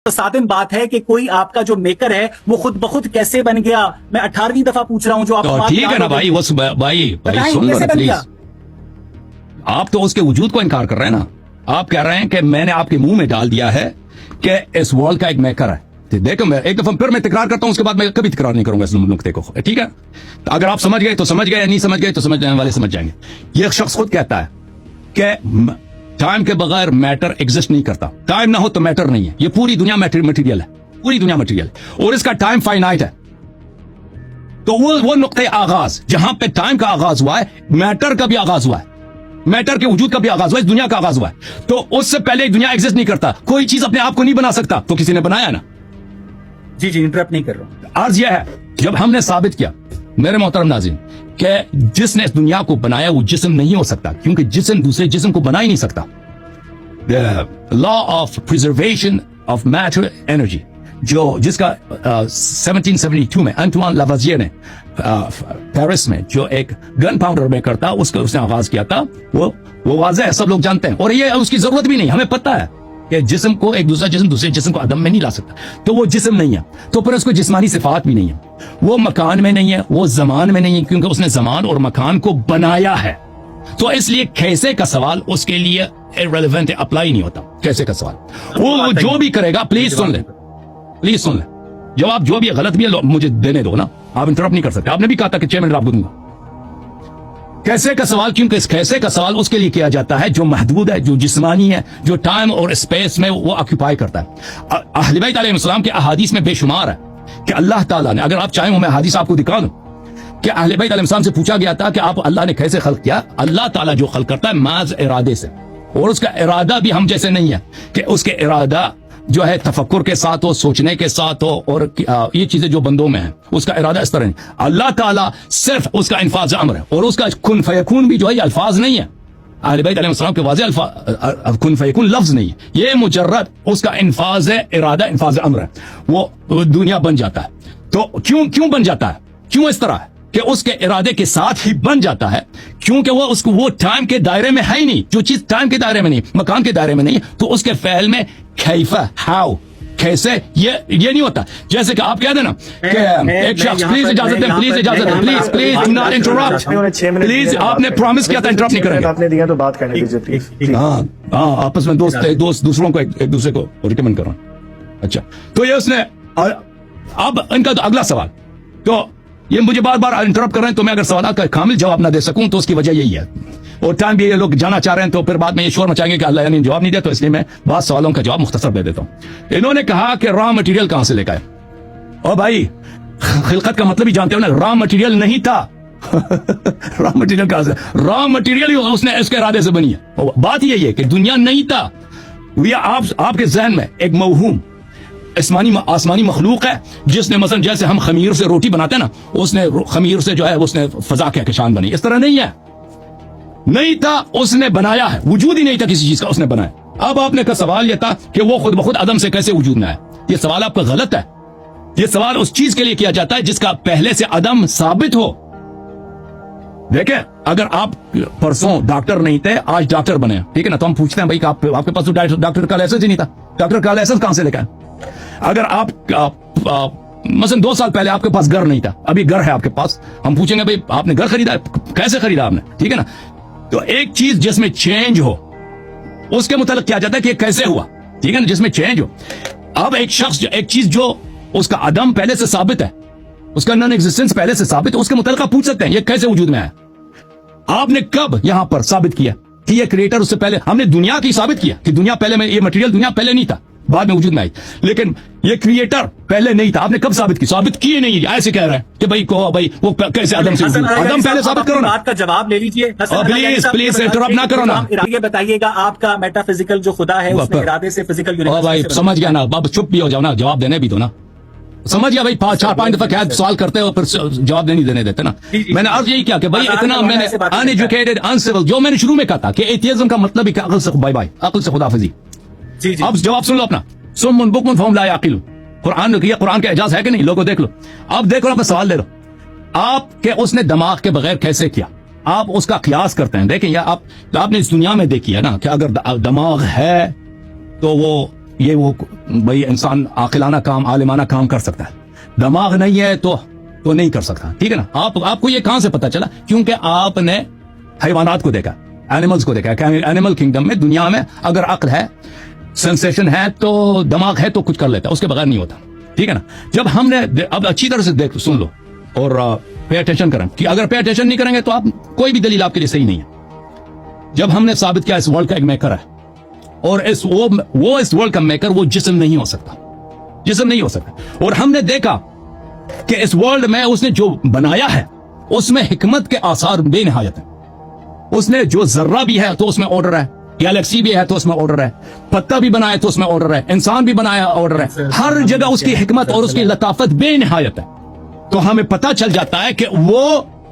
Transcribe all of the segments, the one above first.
सादिम बात है कि कोई आपका जो मेकर है वो खुद बखुद कैसे बन गया। मैं 18वीं दफा पूछ रहा हूं जो आप ठीक है ना भाई, वो भाई सुन लो ना प्लीज। आप तो उसके वजूद को इनकार कर रहे हैं ना। आप कह रहे हैं कि मैंने आपके मुंह में डाल दिया है कि इस वर्ल्ड का एक मेकर है। देखो मैं एक दफा फिर मैं तकरार करता हूं, उसके बाद मैं कभी तकरार नहीं करूंगा इस नुक्ते को, ठीक है। तो अगर आप समझ गए तो समझ गए, नहीं समझ गए तो समझने वाले समझ जाएंगे। ये शख्स खुद कहता है कि टाइम के बगैर मैटर एग्जिस्ट नहीं करता, टाइम ना हो तो मैटर नहीं है। ये पूरी दुनिया मटेरियल है, पूरी दुनिया मटेरियल है और इसका टाइम फाइनाइट है। तो वो नुक्ते आगाज जहां पे टाइम का आगाज हुआ है, मैटर का भी आगाज हुआ है, मैटर के वजूद का भी आगाज हुआ है, इस दुनिया का आगाज हुआ है। तो उससे पहले दुनिया एग्जिस्ट नहीं करता। कोई चीज अपने आप को नहीं बना सकता, तो किसी ने बनाया ना। जी इंटरप्ट नहीं कर रहा हूं। अर्ज यह है, जब हमने साबित किया मेरे मोहतरम नाज़रीन कि जिसने इस दुनिया को बनाया वो जिस्म नहीं हो सकता, क्योंकि जिस्म दूसरे जिस्म को बना ही नहीं सकता। The law of preservation of matter energy जिसका 1772 में अंटवान लावाजियर ने पेरिस में जो एक गन पाउडर मेकर था उसने आगाज किया था। वो वाज़ेह है, सब लोग जानते हैं, और ये उसकी जरूरत भी नहीं, हमें पता है कि जिस्म को एक दूसरा जिस्म दूसरे जिस्म को अदम में नहीं ला सकता। तो वो जिस्म नहीं है, तो फिर उसको जिस्मानी सिफात भी नहीं है, वो मकान में नहीं है, वो जमान में नहीं है, क्योंकि उसने जमान और मकान को बनाया है। तो इसलिए कैसे का सवाल उसके लिए इररिलेवेंट है, अप्लाई नहीं होता कैसे का सवाल। वो जो भी करेगा, प्लीज सुन ले, प्लीज सुन ले, जवाब जो भी है गलत भी है मुझे देने दो ना, आप इंटरप्ट नहीं कर सकते। आपने भी कहा था कि 6 मिनट आपको दूंगा। कैसे का सवाल, क्योंकि इस कैसे का सवाल उसके लिए किया जाता है जो महदूद है, जो जिस्मानी है, जो टाइम और स्पेस में वो ऑक्यूपाई करता है। अहले बैत अलैहिस्सलाम के अहादीस में बेशुमार है कि अल्लाह ताला ने, अगर आप चाहें मैं अहादीस आपको दिखा दूं कि अहले बैत अलैहिस्सलाम से पूछा गया था कि आप अल्लाह ने कैसे खल्क किया। अल्लाह ताला जो खल्क करता है माज इरादे से, और उसका इरादा भी हम जैसे नहीं है कि उसके इरादा जो है तफक्कुर के साथ हो, सोचने के साथ हो, और ये चीजें जो बंदों में है उसका इरादा इस तरह नहीं। अल्लाह ताला सिर्फ उसका इन्फाज अम्र है, और उसका कुन फयकून भी जो है अल्फाज नहीं है। अहले बैत अलैहिस्सलाम के वाज़ेह अल्फाज कुन फयकून लफ्ज नहीं है, ये मुजर्रद उसका इन्फाज है, इरादा इन्फाज अम्र है। वो दुनिया बन जाता है। तो क्यों बन जाता है, क्यों इस तरह है कि उसके इरादे के साथ ही बन जाता है, क्योंकि वो टाइम के दायरे में है ही नहीं। जो चीज टाइम के दायरे में नहीं, मकान के दायरे में नहीं, तो उसके फेल में कैफा, हाउ, कैसे, ये नहीं होता। जैसे कि आप कह देना कि एक शख्स प्लीज इजाजत दें, प्लीज इजाजत दें, please do not interrupt, please, आपने प्रॉमिस किया था इंटरप्ट नहीं करेंगे। आपने दिया तो बात करने दीजिए प्लीज। हाँ, आपस में दोस्त दूसरों को एक दूसरे को रिकमेंड करो। अच्छा, तो ये उसने, अब इनका तो अगला सवाल, तो ये मुझे बार बार इंटरप्ट कर रहे हैं, तो मैं अगर सवाल का कामिल जवाब ना दे सकूं तो उसकी वजह यही है। और टाइम भी ये लोग जाना चाह रहे हैं, तो फिर बाद में ये शोर मचाएंगे कि अल्लाह ने जवाब नहीं दिया, तो इसलिए मैं बहुत सवालों का जवाब मुख्तसर दे देता हूं। इन्होंने कहा कि रॉ मटेरियल कहां से लेकर आए। और भाई खिलकत का मतलब ही जानते हो ना, रॉ मटेरियल नहीं था। रॉ मटेरियल कहां से, रॉ मटेरियल उसने इसके इरादे से बनी है। बात यही है कि दुनिया नहीं था, आपके जहन में एक मवहूम आसमानी मखलूक है, जिसने मसलन जैसे हम खमीर से रोटी बनाते हैं ना, उसने खमीर से जो है उसने फजा के कहकशान बनी। इस तरह नहीं है, नहीं था, उसने बनाया है। वजूद ही नहीं था किसी चीज का, उसने बनाया। अब आपने का सवाल यह था कि वो खुद बखुद अदम से कैसे वजूद में आया। ये सवाल आपका गलत है। ये सवाल उस चीज के लिए किया जाता है जिसका पहले से अदम साबित हो। देखें, अगर आप परसों डॉक्टर नहीं थे, आज डॉक्टर बने, ठीक है ना, तो हम पूछते हैं भाई आपके पास तो डॉक्टर का लाइसेंस ही नहीं था, डॉक्टर का लाइसेंस कहां से लेकर? अगर आप मसलन 2 साल पहले आपके पास घर नहीं था, अभी घर है आपके पास, हम पूछेंगे भाई आपने घर खरीदा, कैसे खरीदा आपने, ठीक है ना। तो एक चीज जिसमें चेंज हो उसके मुतालिक किया जाता है कि कैसे हुआ, ठीक है ना, जिसमें चेंज हो। अब एक शख्स एक चीज जो उसका अदम पहले से साबित है, उसका नॉन एग्जिस्टेंस पहले से साबित है, उसके मुतालिक आप पूछ सकते हैं ये कैसे वजूद में आया। आपने कब यहां पर साबित किया कि ये क्रिएटर, उससे पहले हमने दुनिया की साबित किया कि दुनिया पहले में, ये मटेरियल दुनिया पहले नहीं था, बाद में वजूद में आई, लेकिन ये क्रिएटर पहले नहीं था। आपने कब साबित की? साबित किए नहीं, ऐसे कह रहे हैं कि भाई कहो भाई वो कैसे अदम से, अदम पहले साबित करो ना। बात का जवाब ले लीजिए, प्लीज इंटरप्ट ना करो ना। ये बताइएगा आपका मेटाफिजिकल जो खुदा है उसने इरादे से फिजिकल यूनिवर्स, भाई समझ गया ना, अब चुप भी हो जाओ ना, जवाब देने भी दो ना। समझ गया भाई, 4-5 दफा क्या सवाल करते हो फिर जवाब नहीं देने देते ना। मैंने अर्ज यही किया कि भाई इतना मैंने अनएजुकेटेड, अनसिविल, जो मैंने शुरू में कहा था कि एथियज्म का मतलब ही अक्ल से बाय बाय, अक्ल से खुदाफिजी। अब जवाब सुन लो अपना, सुम्मुन बुकमुन फहुम ला याकिलून। कुरान ने, कुरान का एजाज है कि नहीं, लोगों देख लो। अब देखो, अपना सवाल ले लो, आप के उसने दिमाग के बगैर कैसे किया, आप उसका कियास करते हैं। देखें, या आपने इस दुनिया में देखी है ना कि अगर दिमाग है तो वो ये वो भाई इंसान आकिलाना काम आलिमाना काम कर सकता है, दिमाग नहीं है तो नहीं कर सकता, ठीक है ना। आपको ये कहां से पता चला? क्योंकि आपने हैवानात को देखा, एनिमल्स को देखा। एनिमल किंगडम में, दुनिया में अगर अक्ल है, सेंसेशन है, तो दिमाग है तो कुछ कर लेता है, उसके बगैर नहीं होता, ठीक है ना। जब हमने अब अच्छी तरह से देख सुन लो और पे अटेंशन करें, कि अगर पे अटेंशन नहीं करेंगे तो आप कोई भी दलील आपके लिए सही नहीं है। जब हमने साबित किया इस वर्ल्ड का एक मेकर है, और वो इस वर्ल्ड का मेकर वो जिस्म नहीं हो सकता, जिस्म नहीं हो सकता। और हमने देखा कि इस वर्ल्ड में उसने जो बनाया है उसमें हिकमत के आसार बेनहायत है। उसने जो जर्रा भी है तो उसमें ऑर्डर है, गैलेक्सी भी है तो उसमें ऑर्डर है, पत्ता भी बनाया तो उसमें ऑर्डर है, इंसान भी बनाया ऑर्डर है। हर जगह उसकी हिकमत और उसकी लताफत बेनहायत है। तो हमें पता चल जाता है कि वो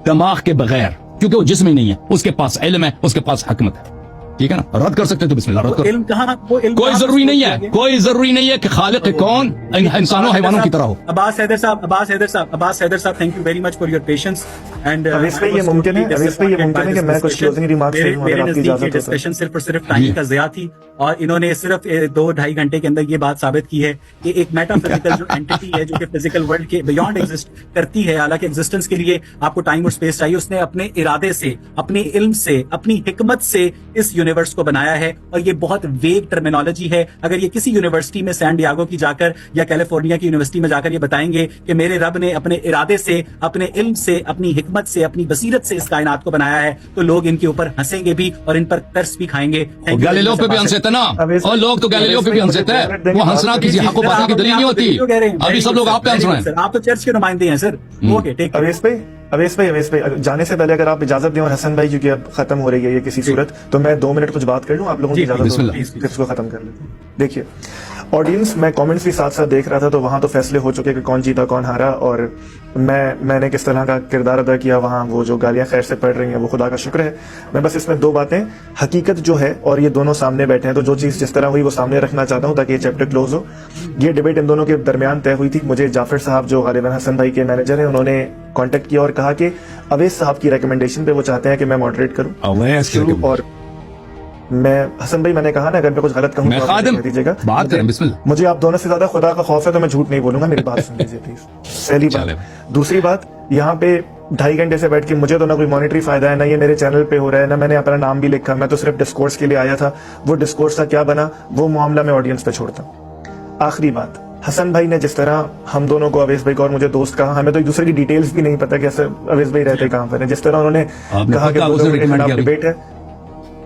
दिमाग के बगैर, क्योंकि वो जिस्म ही नहीं है, उसके पास इल्म है, उसके पास हिकमत है, ठीक है ना। रद्द कर सकते तो बिस्मिल्लाह रद्द करो। इल्म कहाँ, वो इल्म कोई जरूरी नहीं है, कोई जरूरी नहीं है कि खालिक कौन इंसानों हैवानों की तरह हो। अब्बास हैदर साहब, thank you very much for your patience. And Avesh भाई, ये मुमकिन है कि मैं कुछ क्लोजिंग रिमार्क्स करूं अगर आपकी इजाजत हो तो। डिस्कशन सिर्फ और सिर्फ टाइम का ज़िया थी, और इन्होंने सिर्फ 2-2.5 घंटे के अंदर ये बात साबित की है कि एक मेटाफिजिकल जो एंटिटी है, जो कि फिजिकल वर्ल्ड के बियॉन्ड एग्जिस्ट करती है, हालांकि एग्जिस्टेंस के लिए आपको टाइम और स्पेस चाहिए, उसने अपने इरादे से, अपनी इल्म से, अपनी हिकमत से इस यूनिवर्स को बनाया है। और ये बहुत वेग टर्मिनोलॉजी है। अगर ये किसी यूनिवर्सिटी में, सैन डियागो की जाकर या कैलिफोर्निया की यूनिवर्सिटी में जाकर ये बताएंगे कि मेरे रब ने अपने इरादे से, अपने इल्म से, अपनी हिकमत से, अपनी बसीरत से इस कायनात को बनाया है, तो लोग इनके ऊपर हंसेंगे भी और इन पर तरस भी खाएंगे। गैलीलियो पे भी हंसे थे ना, और लोग तो गैलीलियो पे भी हंसे थे। वो हंसना किसी हक को बात की दलील नहीं होती। अभी सब लोग आप पे हंस रहे हैं। आप तो चर्च के नुमाइंदे हैं सर। ओके, टेक अवेश भाई, जाने से पहले अगर आप इजाजत दें, और हसन भाई क्योंकि अब खत्म हो रही है ये किसी सूरत, तो मैं 2 मिनट कुछ बात कर लूं, आप लोगों की इजाजत हो तो फिर इसको खत्म कर लेते हैं। देखिए ऑडियंस, मैं कमेंट्स भी साथ साथ देख रहा था, तो वहां तो फैसले हो चुके कि कौन जीता कौन हारा, और मैंने किस तरह का किरदार अदा किया वहां। वो जो गालियां खैर से पड़ रही हैं वो खुदा का शुक्र है। मैं बस इसमें 2 बातें, हकीकत जो है और ये दोनों सामने बैठे हैं, तो जो चीज़ जिस तरह हुई वो सामने रखना चाहता हूं ताकि ये चैप्टर क्लोज हो। ये डिबेट इन दोनों के दरमियान तय हुई थी। मुझे जाफर साहब जो गालिबन हसन भाई के मैनेजर हैं, उन्होंने कॉन्टेक्ट किया और कहा कि अवैस साहब की रिकमेंडेशन पे वो चाहते हैं कि मैं मॉडरेट करूं। और मैं हसन भाई, मैंने कहा ना अगर मैं कुछ गलत कहूँ तो आप कह दीजिएगा। बात करें बिस्मिल्लाह। मुझे आप दोनों से ज्यादा खुदा का खौफ है, तो मैं झूठ नहीं बोलूंगा, मेरी बात सुन लीजिए प्लीज। पहली बात। दूसरी बात, यहाँ पे 2.5 घंटे से बैठ के मुझे तो ना कोई मॉनिटरी फायदा है, ना ये मेरे चैनल पे हो रहा है, ना मैंने अपना नाम भी लिखा। मैं तो सिर्फ डिस्कोर्स के लिए आया था। वो डिस्कोर्स का क्या बना, वो मामला मैं ऑडियंस पे छोड़ता हूँ। आखिरी बात, हसन भाई ने जिस तरह हम दोनों को, अवेश भाई को और मुझे दोस्त कहा, हमें तो एक दूसरे की डिटेल्स भी नहीं पता कि अवेश भाई रहते कहाँ पर है। जिस तरह उन्होंने कहा कि डिबेट है,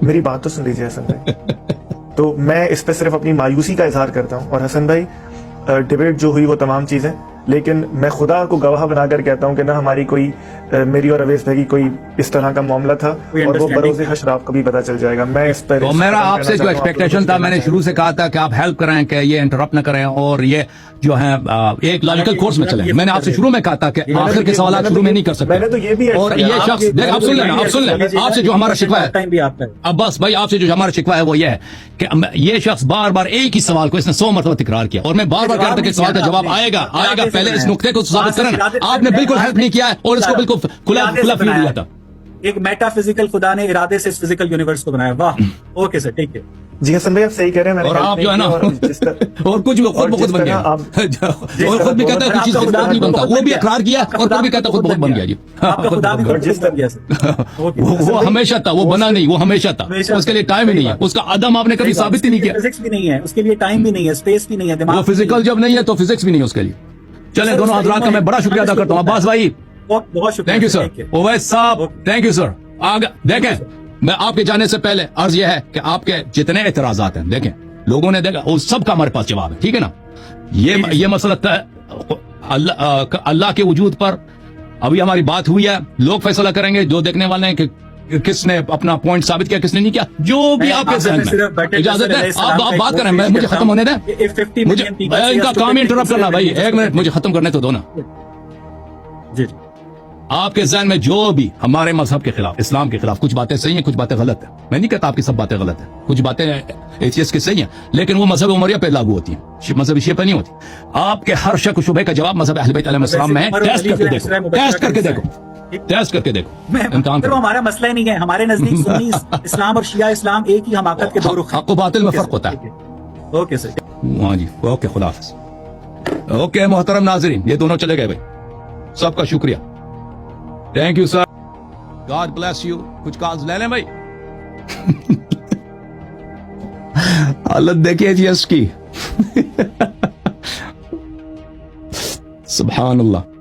मेरी बात तो सुन लीजिए हसन भाई। तो मैं इस पे सिर्फ अपनी मायूसी का इजहार करता हूँ। और हसन भाई, डिबेट जो हुई वो तमाम चीजें, लेकिन मैं खुदा को गवाह बनाकर कहता हूँ कि ना हमारी कोई, मेरी और अवेश भाई की कोई इस तरह का मामला था, और वो बरोज़े हश्र आपको भी पता चल जाएगा। मैं इस पर, तो मेरा आपसे जो एक्सपेक्टेशन था, मैंने शुरू से कहा था कि आप हेल्प करें, कि ये इंटरप्ट न करें, और ये जो है एक लॉजिकल कोर्स में चले। मैंने आपसे शुरू में कहा था कि आखिर के सवाल शुरू में नहीं कर सकते। मैंने तो ये भी, और ये शख्स, देख आप सुन लें, आपसे जो हमारा शिकवा है अब्बास भाई, आपसे जो हमारा शिकवा है वो ये है कि ये शख्स बार बार एक ही सवाल को इसने 100 मरतबा तकरार किया, और मैं बार बार कह रहा था कि सवाल का जवाब आएगा। पहले इस नुक्ते को साबित करें। आपने बिल्कुल हेल्प नहीं किया है, और इसको बिल्कुल खुला फील दिया था। एक मेटाफिजिकल खुदा ने इरादे से इस फिजिकल यूनिवर्स को बनाया। वाह, ओके सर, ठीक है जी। हसन भाई आप सही कह रहे हैं। और आप जो है ना, और कुछ भी खुद बहुत बन गया, और खुद भी कहता है कुछ चीज खुद नहीं बनता, वो भी इकरार किया, और खुद भी कहता खुद बहुत बन गया जी। वो हमेशा था, वो बना नहीं, वो हमेशा था। उसके लिए टाइम ही नहीं है, उसका आदम आपने कभी साबित ही नहीं किया। फिजिक्स भी नहीं है उसके लिए, टाइम भी नहीं है, स्पेस भी नहीं है, दिमाग। वो फिजिकल जब नहीं है तो फिजिक्स भी नहीं है उसके लिए। चले दोनों हजरात का मैं बड़ा शुक्रिया अदा करता हूँ। अब्बास भाई बहुत शुक्रिया, थैंक यू सर। ओवैस साहब थैंक यू सर। आगे देखें, मैं आपके जाने से पहले अर्ज यह है कि आपके जितने एतराजात हैं, देखें लोगों ने देखा, उस सब का हमारे पास जवाब है, ठीक है ना। ये मसला अल्लाह के वजूद पर अभी हमारी बात हुई है, लोग फैसला करेंगे, जो देखने वाले हैं कि किसने अपना पॉइंट साबित किया, किसने नहीं किया, जो भी आपके जहन में। इजाजत है, आप बात करें, मुझे खत्म होने दें। मुझे इनका काम इंटरप्ट करना भाई, 1 मिनट मुझे खत्म करने तो दो ना। जी, आपके जहन में जो भी हमारे मजहब के खिलाफ, इस्लाम के खिलाफ कुछ बातें सही हैं, कुछ बातें गलत है। मैं नहीं कहता आपकी सब बातें गलत है, कुछ बातें एथियस्ट की सही हैं, लेकिन वो मजहब उमरिया पे लागू होती है, मजहब शिया पे नहीं होती। आपके हर शक शुबे का जवाब मजहब अहले बैत अलैहिस्सलाम में है। टेस्ट करके देखो, टेस्ट करके देखो, टेस्ट करके देखो, इम्तिहान करो। हमारा मसला ही नहीं है, हमारे नजदीक सुन्नी इस्लाम और शिया इस्लाम एक ही हमाकत के दो रुख हैं। आपको बातिल में फर्क होता है। Okay sir. हाँ जी, ओके, खुदा हाफिज। ओके मोहतरम नाजरीन, ये दोनों चले गए भाई, सबका शुक्रिया, thank you sir, God bless you. कुछ कॉल्स ले लें भाई। हालत देखिए जी इसकी। सुभान अल्लाह।